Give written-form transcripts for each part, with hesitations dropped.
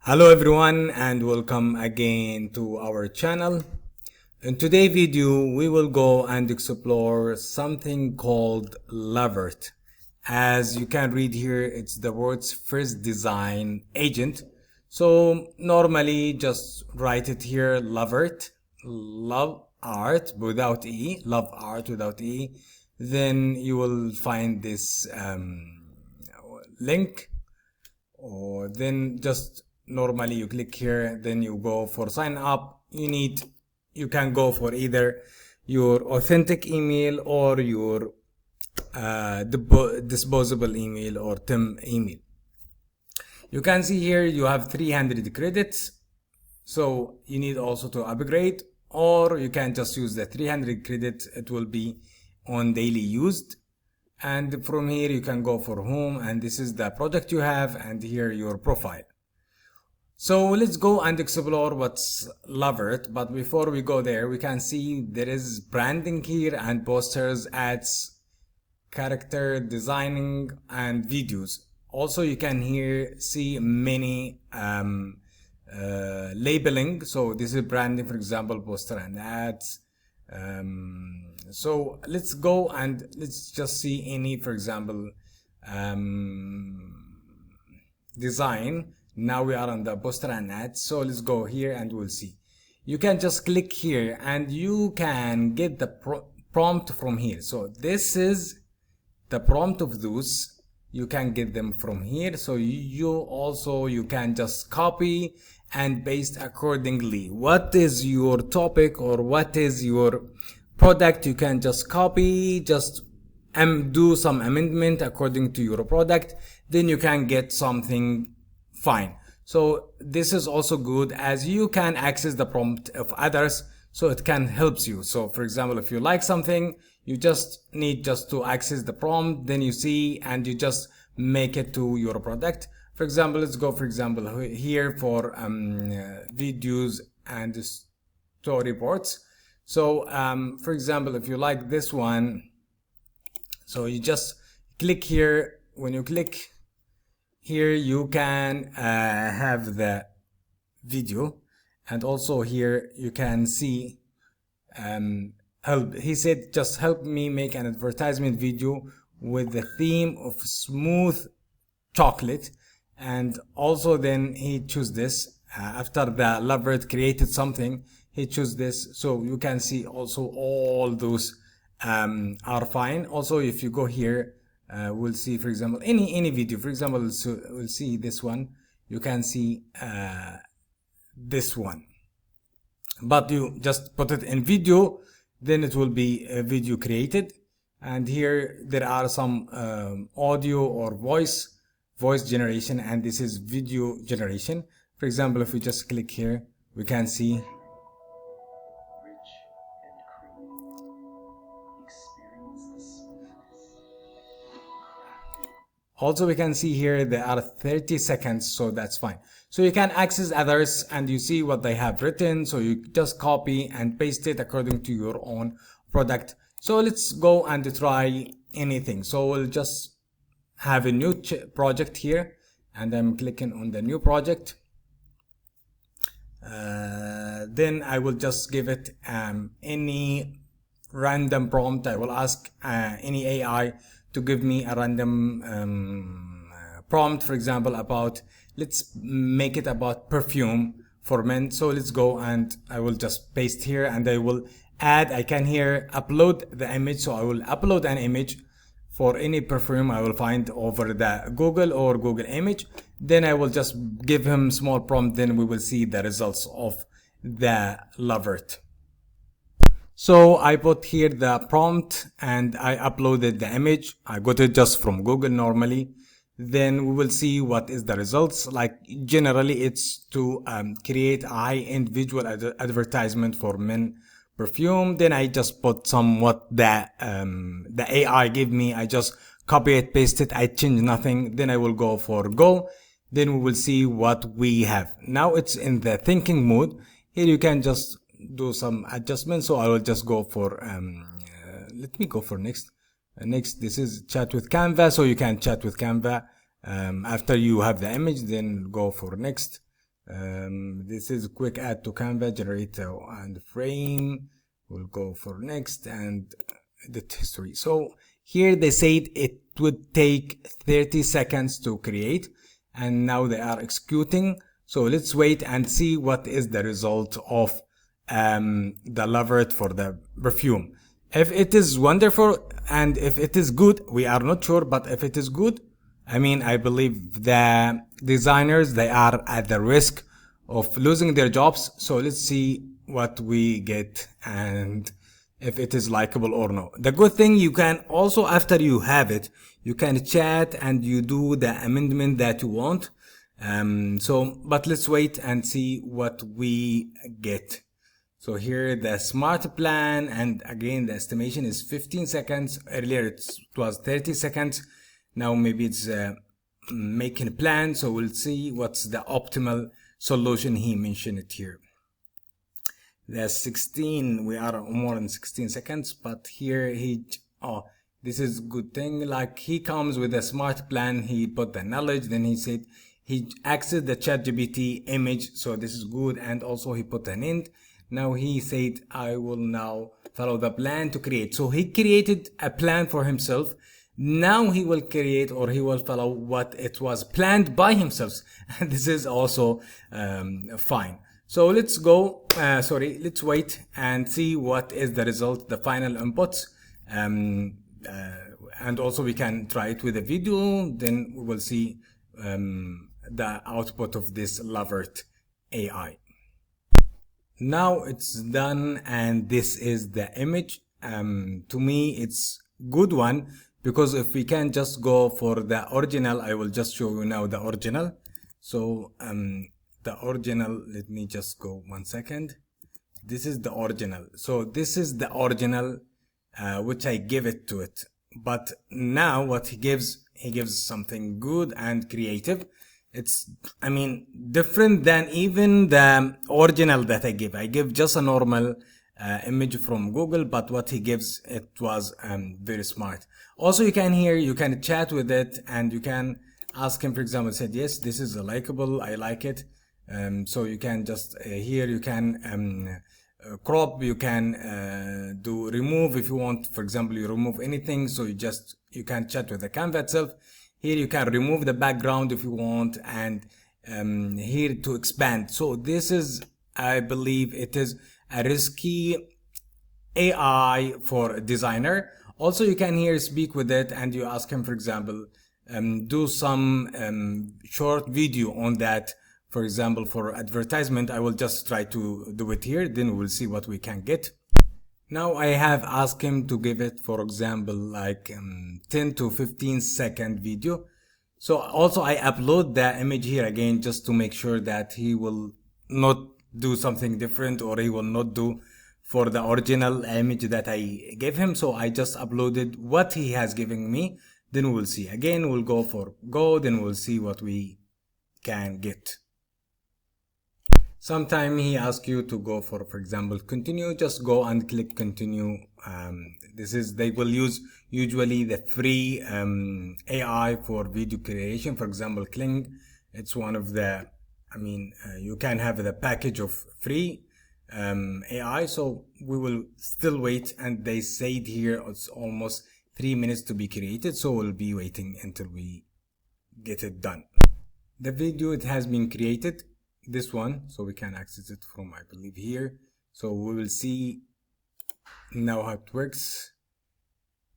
Hello everyone and welcome again to our channel. In today's video we will go and explore something called Lovart. As you can read here, it's the world's first design agent. So normally just write it here, Lovart, love art without E, love art without E. Then you will find this link, or then just normally you click here, then you go for sign up. You can go for either your authentic email or your disposable email or TIM email. You can see here you have 300 credits, so you need also to upgrade, or you can just use the 300 credits. It will be on daily used, and from here you can go for home, and this is the project you have, and here your profile. So let's go and explore what's Lovart. But before we go there, we can see there is branding here and posters, ads, character designing, and videos. Also, you can here see many labeling. So this is branding, for example, poster and ads. So let's go and let's just see any, for example, design. Now we are on the poster and ads, so let's go here and we'll see. You can just click here and you can get the prompt from here. So this is the prompt of those. You can get them from here. So you can just copy and paste accordingly. What is your topic or what is your product? You can just copy, just do some amendment according to your product, then you can get something fine. So this is also good as you can access the prompt of others, so it can help you. So for example, if you like something, you just need to access the prompt, then you see and you just make it to your product. For example, let's go for example here for videos and storyboards. So for example, if you like this one, so you just click here. When you click here, you can have the video, and also here you can see help. He said just help me make an advertisement video with the theme of smooth chocolate, and also then he chose this after the Lovart created something, he chose this. So you can see also all those are fine. Also if you go here, we'll see for example any video. For example, we'll see this one. You can see this one, but you just put it in video, then it will be a video created. And here there are some audio or voice generation, and this is video generation. For example, if we just click here, we can see also we can see here there are 30 seconds, so that's fine. So you can access others and you see what they have written, so you just copy and paste it according to your own product. So let's go and try anything. So we'll just have a new project here, and I'm clicking on the new project. Then I will just give it any random prompt. I will ask any AI to give me a random prompt, for example about, let's make it about perfume for men. So let's go and I will just paste here, and I will add, I can here upload the image. So I will upload an image for any perfume I will find over the Google or Google image. Then I will just give him small prompt, then we will see the results of the Lovart. So I put here the prompt and I uploaded the image. I got it just from Google normally. Then we will see what is the results. Like generally it's to create a high-end visual advertisement for men perfume. Then I just put somewhat the AI gave me. I just copy it, paste it, I change nothing. Then I will go for go. Then we will see what we have. Now it's in the thinking mode. Here you can just do some adjustments. So I will just go for let me go for next. Next, this is chat with Canva. So you can chat with Canva after you have the image, then go for next. This is quick add to Canva, generator and frame. We'll go for next and edit history. So here they said it would take 30 seconds to create, and now they are executing. So let's wait and see what is the result of the Lovart for the perfume. If it is wonderful and if it is good, we are not sure, but if it is good, I mean, I believe the designers, they are at the risk of losing their jobs. So let's see what we get and if it is likable or no. The good thing, you can also, after you have it, you can chat and you do the amendment that you want. But let's wait and see what we get. So here the smart plan, and again the estimation is 15 seconds. Earlier it was 30 seconds. Now maybe it's making a plan. So we'll see what's the optimal solution. He mentioned it here. The 16, we are more than 16 seconds, but here this is good thing. Like he comes with a smart plan. He put the knowledge, then he said he accessed the ChatGPT image. So this is good. And also he put an end. Now he said, I will now follow the plan to create. So he created a plan for himself. Now he will create, or he will follow what it was planned by himself. And this is also fine. So let's go, let's wait and see what is the result, the final inputs. And also we can try it with a video. Then we will see the output of this Lovart AI. Now it's done, and this is the image. To me, it's good one, because if we can just go for the original, I will just show you now the original. So the original, let me just go 1 second. This is the original. So this is the original, which I give it to it. But now what he gives something good and creative. It's, I mean, different than even the original that I give. I give just a normal image from Google, but what he gives, it was very smart. Also, you can chat with it, and you can ask him, for example, said, yes, this is likable, I like it. So you can just, here you can crop, you can do remove if you want. For example, you remove anything, so you can chat with the Canva itself. Here you can remove the background if you want, and here to expand. So this is, I believe it is a risky AI for a designer. Also, you can here speak with it, and you ask him, for example, do some short video on that. For example, for advertisement, I will just try to do it here. Then we'll see what we can get. Now I have asked him to give it, for example, like 10 to 15 second video. So also I upload the image here again, just to make sure that he will not do something different, or he will not do for the original image that I gave him. So I just uploaded what he has given me. Then we'll see. Again, we'll go for go, then we'll see what we can get. Sometime he asks you to go for example, continue. Just go and click continue. They will use usually the free AI for video creation. For example, Kling, it's one of the, you can have the package of free AI. So we will still wait, and they said here it's almost 3 minutes to be created. So we'll be waiting until we get it done. The video, it has been created. This one, so we can access it from, I believe, here. So we will see now how it works.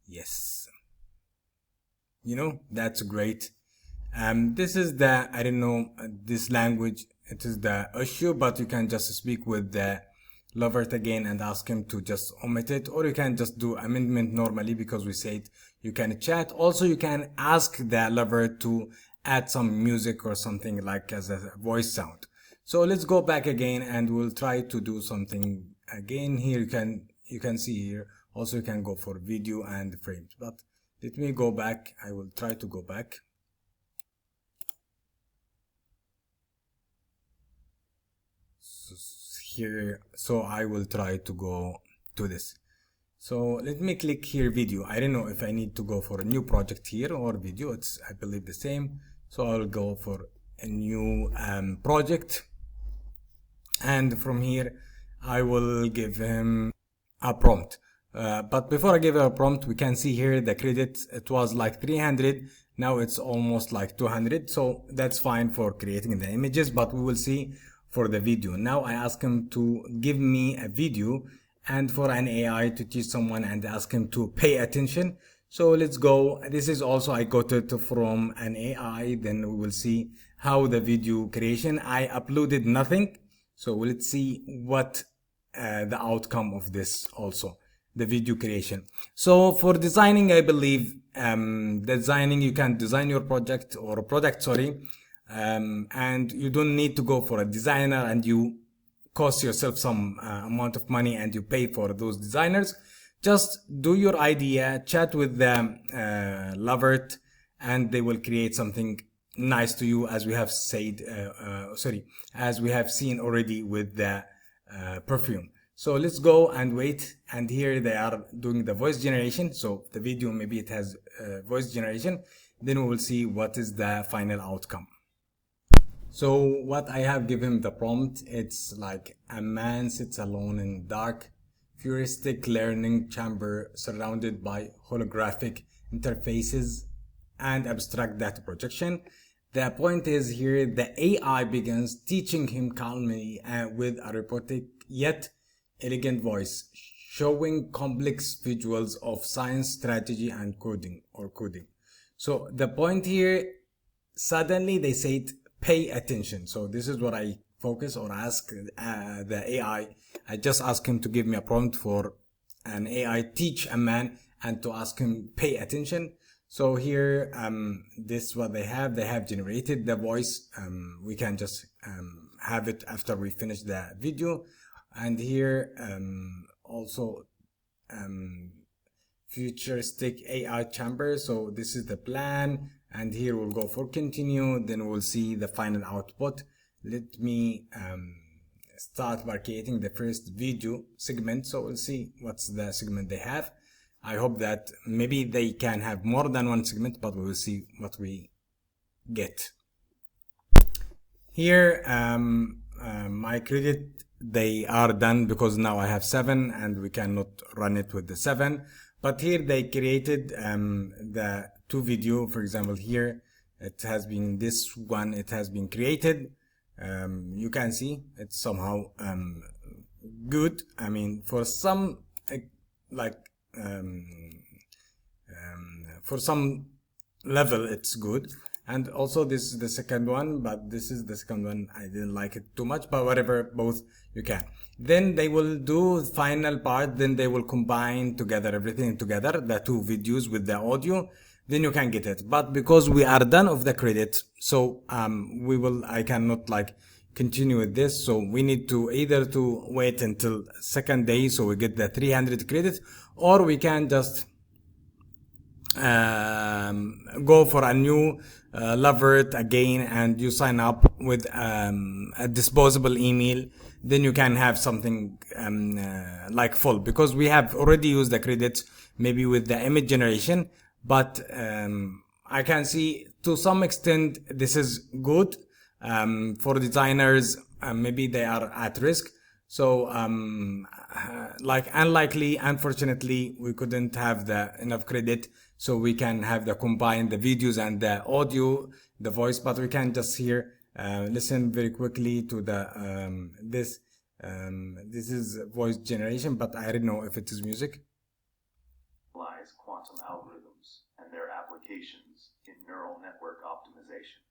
Yes, that's great. This is the, I don't know this language, it is the issue, but you can just speak with the Lovart again and ask him to just omit it, or you can just do amendment normally, because we said you can chat. Also, you can ask the Lovart to add some music or something, like as a voice sound. So let's go back again, and we'll try to do something again. Here you can see here. Also, you can go for video and frames, but let me go back. I will try to go back. So I will try to go to this. So let me click here, video. I don't know if I need to go for a new project here or video. It's, I believe, the same. So I'll go for a new project. and from here I will give him a prompt. But before I give a prompt, we can see here the credit, it was like 300, now it's almost like 200, so that's fine for creating the images, but we will see for the video. Now I ask him to give me a video, and for an AI to teach someone and ask him to pay attention. So let's go. This is also, I got it from an AI, then we will see how the video creation, I uploaded nothing. So let's see what the outcome of this also, the video creation. So for designing, I believe designing, you can design your project or product, sorry, and you don't need to go for a designer and you cost yourself some amount of money and you pay for those designers. Just do your idea, chat with the Lovart, and they will create something nice to you, as we have said, as we have seen already with the perfume. So let's go and wait, and here they are doing the voice generation. So the video, maybe it has voice generation, then we will see what is the final outcome. So what I have given the prompt, it's like a man sits alone in dark, futuristic learning chamber surrounded by holographic interfaces and abstract data projection. The point is here, the AI begins teaching him calmly with a robotic yet elegant voice, showing complex visuals of science, strategy, and coding. So the point here, suddenly they said, pay attention. So this is what I focus or ask the AI. I just ask him to give me a prompt for an AI teach a man and to ask him pay attention. So here, this is what they have generated the voice. We can just have it after we finish the video. And here also futuristic AI chamber. So this is the plan, and here we'll go for continue, then we'll see the final output. Let me start by creating the first video segment. So we'll see what's the segment they have. I hope that maybe they can have more than one segment, but we will see what we get. Here my credit, they are done because now I have 7 and we cannot run it with the 7. But here they created the 2 video. For example, here it has been, this one, it has been created. You can see it's somehow good. I mean, for some for some level it's good. And also this is the second one, but this is the second one, I didn't like it too much, but whatever, both you can. Then they will do final part, then they will combine together everything together, the 2 videos with the audio, then you can get it. But because we are done of the credit, so I cannot like continue with this, so we need to either to wait until second day so we get the 300 credit, or we can just go for a new Lovart again, and you sign up with a disposable email, then you can have something like full, because we have already used the credits maybe with the image generation. But I can see to some extent this is good for designers. Maybe they are at risk, so like unlikely, unfortunately we couldn't have the enough credit, so we can have the combine the videos and the audio, the voice. But we can just here listen very quickly to the this is voice generation, but I don't know if it is music. Quantum algorithms and their applications in neural network optimization.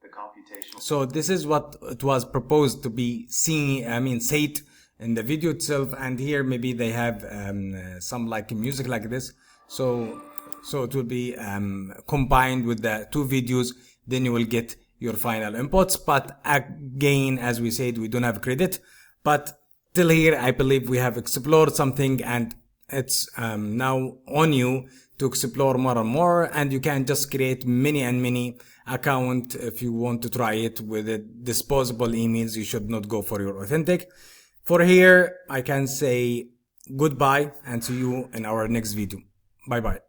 The computational. So this is what it was proposed to be seen, said in the video itself, and here maybe they have some like music like this. So it will be combined with the 2 videos, then you will get your final inputs. But again, as we said, we don't have credit, but till here I believe we have explored something, and it's now on you to explore more and more, and you can just create many and many account if you want to try it with disposable emails. You should not go for your authentic. For here I can say goodbye and see you in our next video. Bye bye.